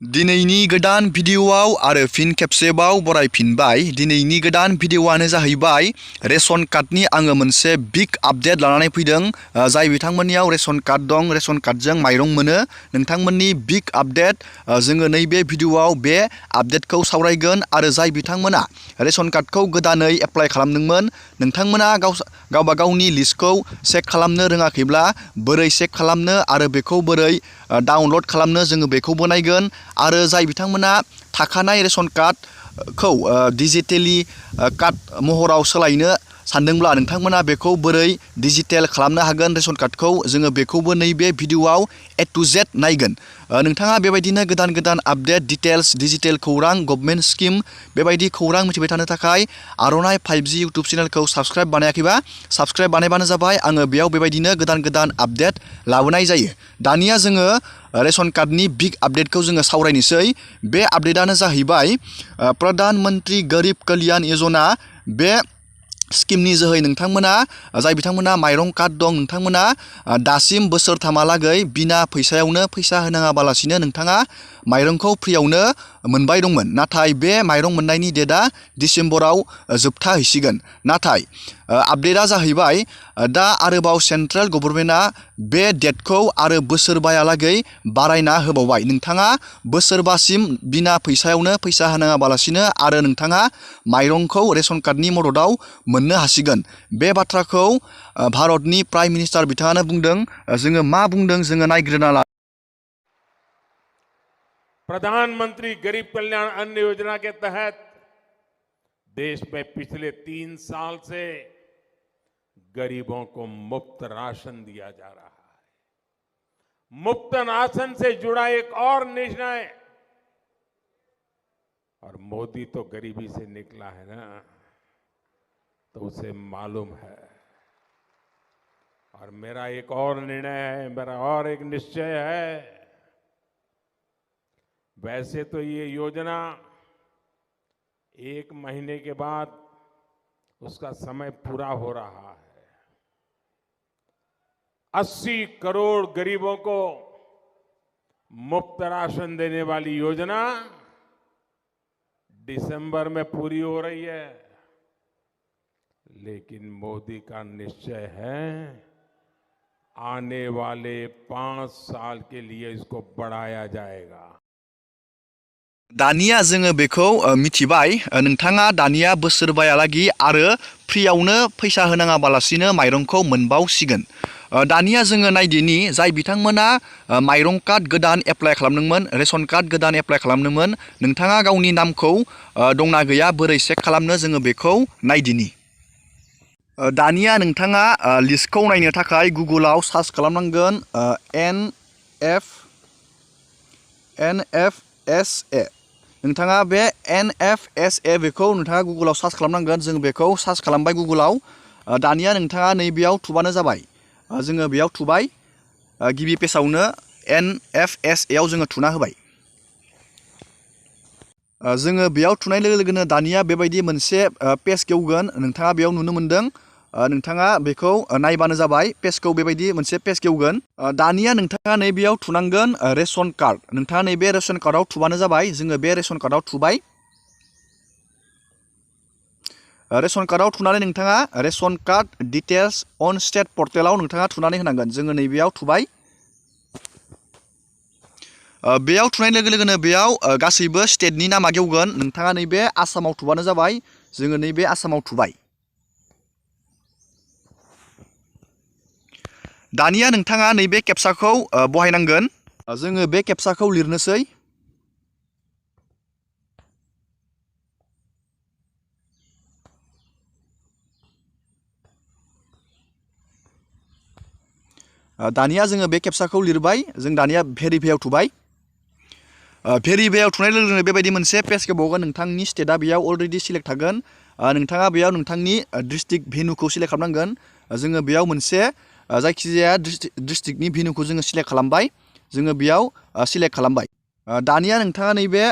दिनैनि गोदान भिडिअआव आरो फिन खेबसेबाव बरायफिनबाय। दिनैनि गोदान भिडिअआनो जाहैबाय रेशन कार्डनि आङो मोनसे बिग आपडेट लानानै फैदों। जाय बिथांमोननियाव रेशन कार्ड दं, रेशन कार्डजों माइरं मोनो, नोंथांमोननि बिग आपडेट। जोङो नैबे भिडिअआव बे आपडेटखौ सावरायगोन आरो जाय बिथांमोना रेशन कार्डखौ गोदानै एप्लाइ खालामदोंमोन, नोंथांमोना गावबा गावनि लिस्टखौ चेक खालामनो रोङाखैब्ला बोरै चेक खालामनो आरो बेखौ बोरै डाउनलड खालामनो जोङो बेखौबो नायगोन। आरो जाय बिथांमोना थाखानाय रेशन कार्डखौ डिजिटेलि कार्ड महराव सोलायनो सानदोंब्ला नोंथांमोना बेखौ बोरै डिजिटेल खालामनो हागोन रेशन कार्डखौ, जोङो बेखौबो नैबे भिडिअआव A to Z नायगोन। नोंथाङा बेबायदिनो गोदान गोदान आपडेट, डिटेल्स, डिजिटेल खौरां, गभर्नमेन्ट स्किम बेबायदि खौरां मिथिबाय थानो थाखाय आर'नाइ 5G इउटुब चेनेलखौ साबस्क्राइब बानायाखैबा साबस्क्राइब बानायबानो जाबाय। आङो बेयाव बेबायदिनो गोदान गोदान आपडेट लाबोनाय जायो। दानिया जोङो रेशन कार्डनि बिग आपडेटखौ जोङो सावरायनोसै। बे आपडेटआनो जाहैबाय प्रधान मन्त्रि गरिब कल्याण योजना। बे स्किमनि जोहै नोंथांमोना जाय बिथांमोना माइरं कार्ड दं, नोंथांमोना दासिम बोसोरथामहालागै बिना फैसायावनो, फैसा होनाङाबालासिनो नोंथाङा माइरंखौ फ्रियावनो मोनबाय दंमोन। नाथाय बे माइरं मोननायनि डेटआ डिसेम्बराव जोबथाहैसिगोन। नाथाय आपडेटआ जाहैबाय दा आरोबाव सेन्ट्रेल गभर्नमेन्टआ बे डेटखौ आरो बोसोरबायालागै बारायना होबावबाय। नोंथाङा बोसोरबासिम बिना फैसायावनो, फैसा होनाङाबालासिनो आरो नोंथाङा माइरंखौ रेशन कार्डनि मददाव मोननो हासिगोन। बे बाथ्राखौ भारतनि प्राइम मिनिस्टार बिथाङानो बुंदों। जोङो मा बुंदों जोङो नायग्रोना ला। प्रधानमंत्री गरीब कल्याण अन्न योजना के तहत देश में पिछले 3 साल से गरीबों को मुफ्त राशन दिया जा रहा है। मुफ्त राशन से जुड़ा एक और निर्णय, और मोदी तो गरीबी से निकला है ना, तो उसे मालूम है। और मेरा एक और निर्णय है, मेरा और एक निश्चय है। वैसे तो ये योजना 1 महीने के बाद उसका समय पूरा हो रहा है। 80 करोड़ गरीबों को मुफ्त राशन देने वाली योजना दिसंबर में पूरी हो रही है। लेकिन मोदी का निश्चय है आने वाले 5 साल के लिए इसको बढ़ाया जाएगा। दानिया जोङो बेखौ मिथिबाय। नोंथाङा दानिया बोसोरबायालागै आरो फ्रियावनो फैसा होनाङाबालासिनो माइरंखौ मोनबावसिगोन। दानिया जोङो नायदिनि जाय बिथांमोना माइरं कार्ड गोदान एप्लाइ खालामदोंमोन, रेशन कार्ड गोदान एप्लाइ खालामदोंमोन, नोंथाङा गावनि नामखौ दंना गैया बोरै चेक खालामनो जोङो बेखौ नायदिनि। दानिया नोंथाङा लिस्टखौ नायनो थाखाय गुगोलाव सार्च खालामनांगोन NFSA। नोंथाङा बे NFSA बेखौ नोंथाङा गुगोलाव सार्च खालामनांगोन। जों बेखौ सार्च खालामबाय गुगोलाव। दानिया नोंथाङा नैबेयाव थुबानो जाबाय। जोङो बेयाव थुबाय। गिबि पेजावनो NFSA आव जोङो थुना होबाय। जोङो बेयाव थुनाय लोगो लोगोनो दानिया बेबायदि मोनसे पेज गेवगोन। नोंथाङा बेयाव नुनो मोन्दों। नोंथाङा बेखौ नायबानो जाबाय। पेजखौ बेबायदि मोनसे पेज गेवगोन। दानिया नोंथाङा नैबेयाव थुनांगोन रेशन कार्ड। नोंथाङा नैबे रेशन कार्डआव थुबानो जाबाय। जोङो बे रेशन कार्डआव थुबाय। रेशन कार्डआव थुनानै नोंथाङा रेशन कार्ड डिटेल्स अन स्टेट पर्टेलाव नोंथाङा थुनानै होनांगोन। जोङो नैबेयाव थुबाय। बेयाव थुनाय लोगो लोगोनो बेयाव गासैबो स्टेटनि नामा गेवगोन। नोंथाङा नैबे आसामाव थुबानो जाबाय। जोङो नैबे आसामाव थुबाय। दानिया नोंथाङा नैबे केपसाखौ बहायनांगोन। जोङो बे केपसाखौ लिरनोसै। दानिया जोङो बे केपसाखौ लिरबाय। जों दानिया भेरिफाइआव थुबाय। भेरिफाइआव थुनाय लोगो लोगोनो बेबायदि मोनसे पेज गेवबावगोन। नोंथांनि स्टेटआ बेयाव अलरेडि सिलेक्ट थागोन। नोंथाङा बेयाव नोंथांनि डिस्ट्रिक्ट भेन्युखौ सिलेक्ट खालामनांगोन। जोङो बेयाव मोनसे जायखिजाया डिस्ट्रिक्टनि भेन्युखौ जोङो सिलेक्ट खालामबाय। जोङो बेयाव सिलेक्ट खालामबाय। दानिया नोंथाङा नैबे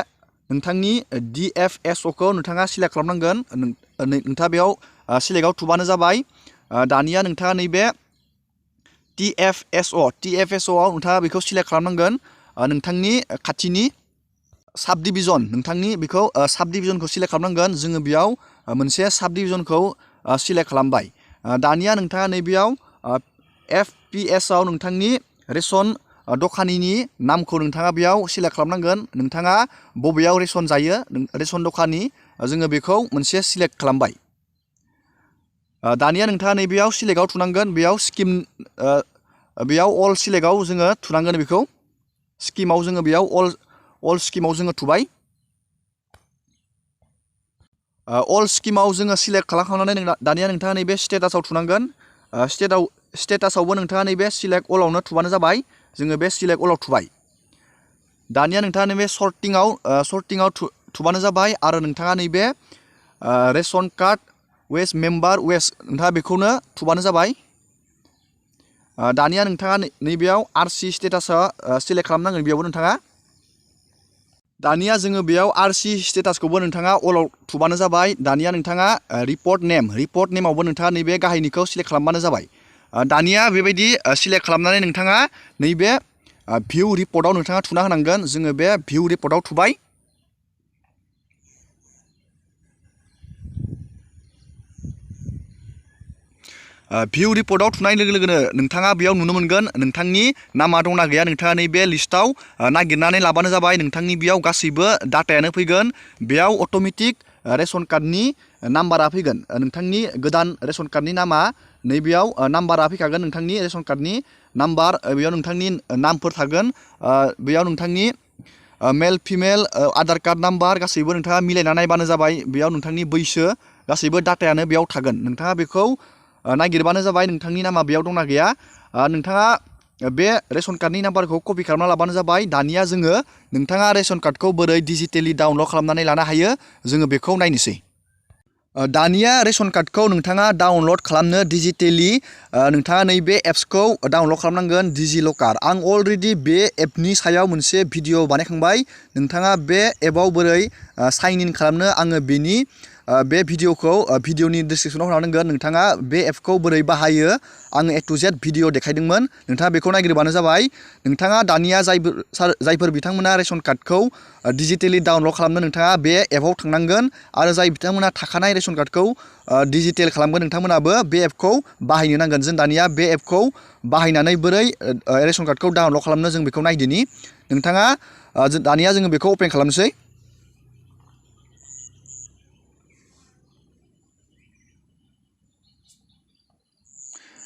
नोंथांनि DFSOखौ नोंथाङा सिलेक्ट खालामनांगोन। नोंथाङा बेयाव सिलेक्टआव थुबानो जाबाय। दानिया नोंथाङा नैबे TFSO आव नोंथाङा बेखौ सिलेक्ट खालामनांगोन। नोंथांनि खाथिनि साब डिभिजन नोंथांनि बेखौ साब डिभिजनखौ सिलेक्ट खालामनांगोन जोङो बेयाव मोनसे साब डिभिजनखौ सिलेक्ट खालामबाय दानिया नोंथाङा नैबेयाव FPS आव नोंथांनि रेशन दखानिनि नामखौ नोंथाङा बेयाव सिलेक्ट खालामनांगोन नोंथाङा बबेयाव रेशन जायो रेशन दखानि जोङो बेखौ मोनसे सिलेक्ट खालामबाय दानिया नोंथाङा नैबेयाव सिलेक्टआव थुनांगोन बेयाव स्किम बेयाव अल सिलेक्टआव जोङो थुनांगोन बेखौ स्किमाव जोङो बेयाव अल स्किमाव जोङो थुबाय अल स्किमाव जोङो सिलेक्ट खालामखांनानै दानिया नोंथाङा नैबे स्टेटासाव थुनांगोन स्टेटासावबो नोंथाङा नैबे सिलेक्ट अलावनो थुबानो जाबाय जोङो बे सिलेक्ट अलाव थुबाय दानिया नोंथाङा नैबे सर्टिंआव थुबानो जाबाय आरो नोंथाङा नैबे ration card waste member waste नोंथाङा बेखौनो थुबानो जाबाय दानिया नोंथाङा नैबेयाव RC स्टेटासा सिलेक्ट खालामनांगोन बेयावबो नोंथाङा दानिया जोङो बेयाव RC स्टेटासखौबो नोंथाङा अलाव थुबानो जाबाय दानिया नोंथाङा रिपर्ट नेमावबो नोंथाङा नैबे गाहायनिखौ सिलेक्ट खालामबानो जाबाय दानिया बेबायदि सिलेक्ट खालामनानै नोंथाङा नैबे भिउ रिपर्टआव नोंथाङा थुना होनांगोन जोङो बे भिउ रिपर्टआव थुबाय भिउ रिपर्टआव थुनाय लोगो लोगोनो नोंथाङा बेयाव नुनो मोनगोन नोंथांनि नामा दंना गैया नोंथाङा नैबे लिस्टआव नागिरनानै लाबानो जाबाय नोंथांनि बेयाव गासैबो डाटायानो फैगोन बेयाव अट'मेटिक रेशन कार्डनि नाम्बारा फैगोन नोंथांनि गोदान रेशन कार्डनि नामा नैबेयाव नाम्बारा फैखागोन नोंथांनि रेशन कार्डनि नाम्बार बेयाव नोंथांनि नामफोर थागोन बेयाव नोंथांनि male female Aadhaar card number गासैबो नोंथाङा मिलायना नायबानो जाबाय बेयाव नोंथांनि बैसो गासैबो डाटायानो बेयाव थागोन नोंथाङा बेखौ नागिरबानो जाबाय नोंथांनि नामा बेयाव दंना गैया नोंथाङा बे रेशन कार्डनि नाम्बारखौ कपि खालामना लाबानो जाबाय दानिया जोङो नोंथाङा रेशन कार्डखौ बोरै डिजिटेलि डाउनलड खालामनानै लानो हायो जोङो बेखौ नायनोसै दानिया रेशन कार्डखौ नोंथाङा डाउनलड खालामनो डिजिटेलि नोंथाङा नैबे एप्सखौ डाउनलड खालामनांगोन डिजिलकार आं अलरेडि बे एपनि सायाव मोनसे भिडिअ बानायखांबाय नोंथाङा बे एपआव बोरै साइन इन खालामनो आङो बेनि बे भिडिअनि डिसक्रिपसनाव होनांगोन नोंथाङा बे एपखौ बोरै बाहायो आङो A to Z भिडिअ देखायदोंमोन नोंथाङा बेखौ नागिरबानो जाबाय नोंथाङा दानिया जायफोर बिथांमोना रेशन कार्डखौ डिजिटेलि डाउनलड खालामनो नोंथाङा बे एपआव थांनांगोन आरो जाय बिथांमोना थाखानाय रेशन कार्डखौ डिजिटेल खालामगोन नोंथांमोनाबो बे एपखौ बाहायनो नांगोन जों दानिया बे एपखौ बाहायनानै बोरै रेशन कार्डखौ डाउनलड खालामनो जों बेखौ नायदिनि नोंथाङा दानिया जोङो बेखौ अपेन खालामसै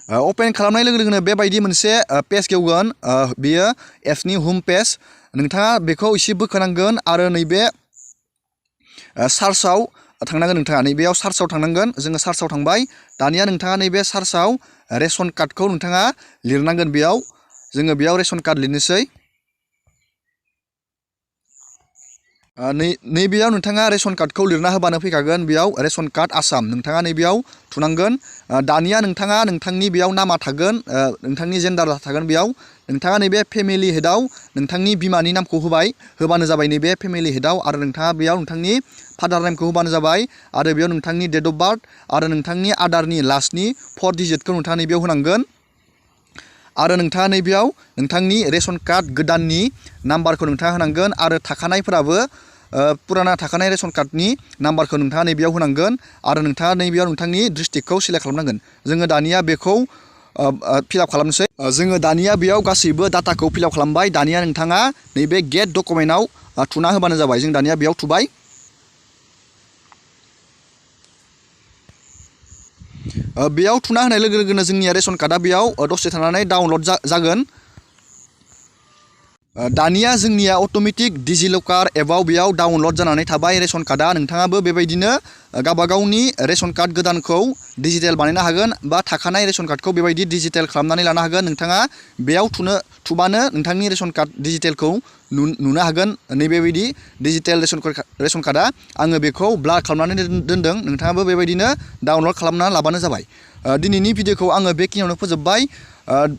अपेन खालामनाय लोगो लोगोनो बेबायदि मोनसे पेज गेवगोन बेयो एप्सनि हम पेज नोंथाङा बेखौ एसे बोखोनांगोन आरो नैबे सार्चआव थांनांगोन नोंथाङा नैबेयाव सार्चआव थांनांगोन जोङो सार्चआव थांबाय दानिया नोंथाङा नैबे सार्चआव रेशन कार्डखौ नोंथाङा लिरनांगोन बेयाव जोङो बेयाव रेशन कार्ड लिरनोसै नैबेयाव नोंथाङा रेशन कार्डखौ लिरना होबानो फैखागोन बेयाव रेशन कार्ड आसाम नोंथाङा नैबेयाव थुनांगोन दानिया नोंथाङा नोंथांनि बेयाव नामा थागोन नोंथांनि जेन्डार थागोन बेयाव नोंथाङा नैबे फेमिलि हेडआव नोंथांनि बिमानि नामखौ होबानो जाबाय नैबे फेमिलि हेडआव आरो नोंथाङा बेयाव नोंथांनि फादार नेमखौ होबानो जाबाय आरो बेयाव नोंथांनि डेट अफ बार्थ आरो नोंथांनि आदारनि लास्टनि 4 डिजिटखौ नोंथाङा नैबेयाव होनांगोन आरो नोंथाङा नैबेयाव नोंथांनि रेशन कार्ड गोदाननि नाम्बारखौ नोंथाङा होनांगोन आरो थाखानायफोराबो पुराना थाखानाय रेशन कार्डनि नाम्बारखौ नोंथाङा नैबेयाव होनांगोन आरो नोंथाङा नैबेयाव नोंथांनि डिस्ट्रिक्टखौ सिलेक्ट खालामनांगोन जोङो दानिया बेखौ फिलआप खालामनोसै जोङो दानिया बेयाव गासैबो डाटाखौ फिलआप खालामबाय दानिया नोंथाङा नैबे गेट डकुमेन्टआव थुना होबानो जाबाय जों दानिया बेयाव थुबाय बेयाव थुना होनाय लोगो लोगोनो जोंनिया रेशन कार्डआ बेयाव दसे थानानै डाउनलड जागोन दानिया जोंनिया अट'मेटिक डिजिलकार एपआव बेयाव डाउनलड जानानै थाबाय रेशन कार्डआ नोंथाङाबो बेबायदिनो गावबागावनि रेशन कार्ड गोदानखौ डिजिटेल बानायनो हागोन बा थाखानाय रेशन कार्डखौ बेबायदि डिजिटेल खालामनानै लानो हागोन नोंथाङा बेयाव थुबानो नोंथांनि रेशन कार्ड डिजिटेलखौ नुनो हागोन नैबेबायदि डिजिटेल रेशन कार्डआ आङो बेखौ ब्लार खालामनानै दोनदों नोंथाङाबो बेबायदिनो डाउनलड खालामना लाबानो जाबाय दिनैनि भिडिअखौ आङो बेखिनियावनो फोजोबबाय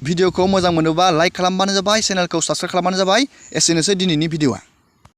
भिडिअखौ मोजां मोनोबा लाइक खालामबानो जाबाय चेनेलखौ साबस्क्राइब खालामबानो जाबाय एसेनोसै दिनैनि भिडिअआ